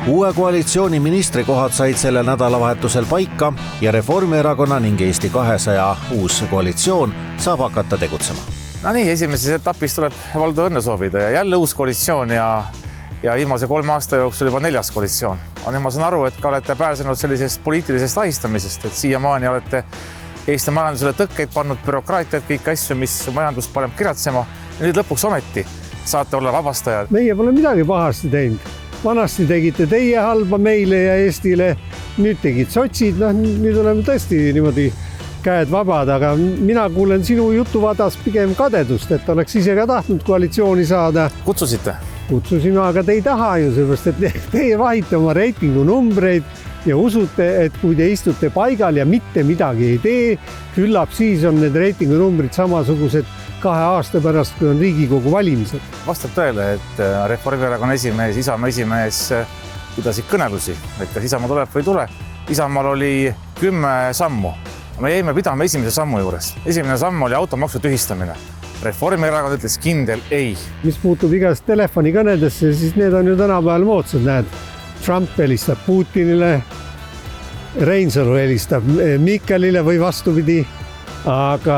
Uue koalitsiooni ministrikohad said sellel nädalavahetusel paika ja Reformierakonna ning Eesti 200 uus koalitsioon saab hakata tegutsema. No nii, esimeses etapis tuleb Valdo õnne soovida ja jälle uus koalitsioon ja viimase 3 aasta jooksul juba 4. koalitsioon. Ma saan aru, et ka olete pääsenud sellisest poliitilisest ahistamisest, et siiamaani olete Eesti majandusele tõkkeid pannud, bürokraatiat, kõik asju, mis majandust paneb kiratsema. Ja nüüd lõpuks ometi saate olla vabastajad. Meie pole midagi pahasti teinud. Vanasti tegite teie halba meile ja Eestile, nüüd tegid sotsid, nüüd oleme tõesti niimoodi käed vabad, aga mina kuulen sinu jutuvadas pigem kadedust, et oleks ise ka tahtnud koalitsiooni saada. Kutsusite? Kutsusime, aga te ei taha ju seepärast, et teie vahite oma reitingu numbreid ja usute, et kui te istute paigal ja mitte midagi ei tee, küllap siis on need reitingu numbrid samasugused 2 aasta pärast, kui on Riigikogu valimised. Vastab tõele, et Reformierakonna esimees, Isamaa esimees pidasid kõnelusi, et kas Isamaa tuleb või ei tule. Isamaal oli 10 sammu. Me jäime pidama esimese sammu juures. Esimene samm oli automaksu tühistamine. Reformierakond ütles kindel ei. Mis puutub igast telefonikõnedesse, siis need on ju tänapäeval moodsad, näed. Trump helistab Putinile, Reinsalu helistab Mikkelile või vastupidi. Aga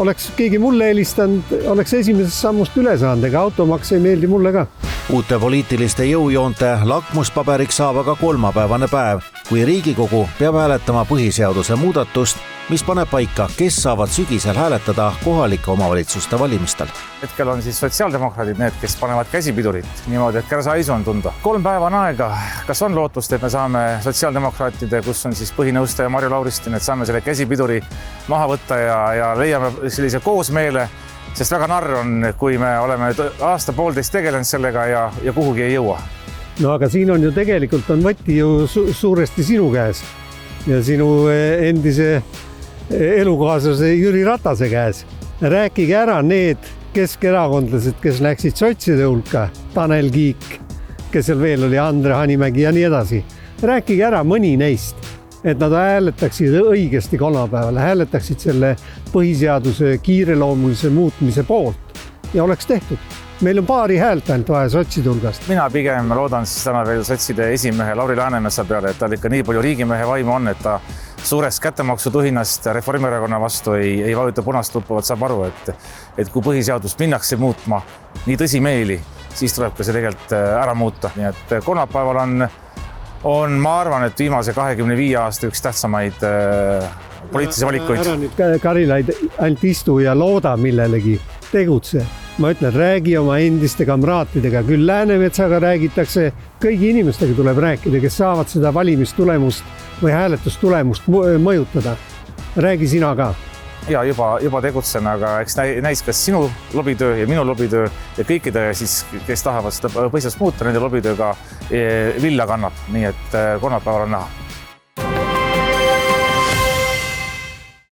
oleks keegi mulle helistanud, oleks esimesest sammust üle saanud, ega automaks ei meeldi mulle ka. Uute poliitiliste jõujoonte lakmuspaberiks saab aga kolmapäevane päev, kui Riigikogu peab hääletama põhiseaduse muudatust, mis paneb paika, kes saavad sügisel hääletada kohalike omavalitsuste valimistel. Hetkel on siis sotsiaaldemokraadid need, kes panevad käsipidurit niimoodi, et kärsaisu on tunda. 3 päeva on aega. Kas on lootust, et me saame sotsiaaldemokraatide, kus on siis põhinõustaja Marju Lauristin, et saame selle käsipiiduri maha võtta ja leiame sellise koosmeele, sest väga narr on, kui me oleme aasta-poolteist tegelenud sellega ja kuhugi ei jõua. No aga siin on ju tegelikult on võti ju suuresti sinu käes ja sinu endise elukaaslase Jüri Ratase käes. Rääkige ära need keskerakondlased, kes läksid sotside hulka, Tanel Kiik, kes seal veel oli, Andre Hanimägi ja nii edasi. Rääkige ära mõni neist, et nad hääletaksid õigesti kolmapäeval, hääletaksid selle põhiseaduse kiireloomulise muutmise poolt ja oleks tehtud. Meil on paari häält ainult vaja sotside hulgast. Mina pigem loodan siis täna veel sotside esimehe Lauri Läänemetsa peale, et tal ikka nii palju riigimehe vaimu on, et ta suurest kättemaksutuhinast Reformierakonna vastu ei vajuta punast luppuvat, saab aru, et kui põhiseadust minnakse muutma nii tõsimeeli, siis tuleb ka see tegelikult ära muuta. Nii et kolmapäeval on, ma arvan, et viimase 25 aasta üks tähtsamaid poliitilisi valikuid. Ära nüüd Karilaid ainult istu ja looda millelegi, tegutse. Ma ütlen, räägi oma endiste kamraatidega, küll Läänemetsaga räägitakse, kõigi inimestega tuleb rääkida, kes saavad seda valimistulemust või hääletustulemust mõjutada. Räägi sina ka. Ja juba tegutsen, aga eks näis, kas sinu lobitöö ja minu lobitöö ja kõikide siis, kes tahavad seda põhiseadust muuta, nende lobitööga villa kannab, nii et kolmapäeval on näha.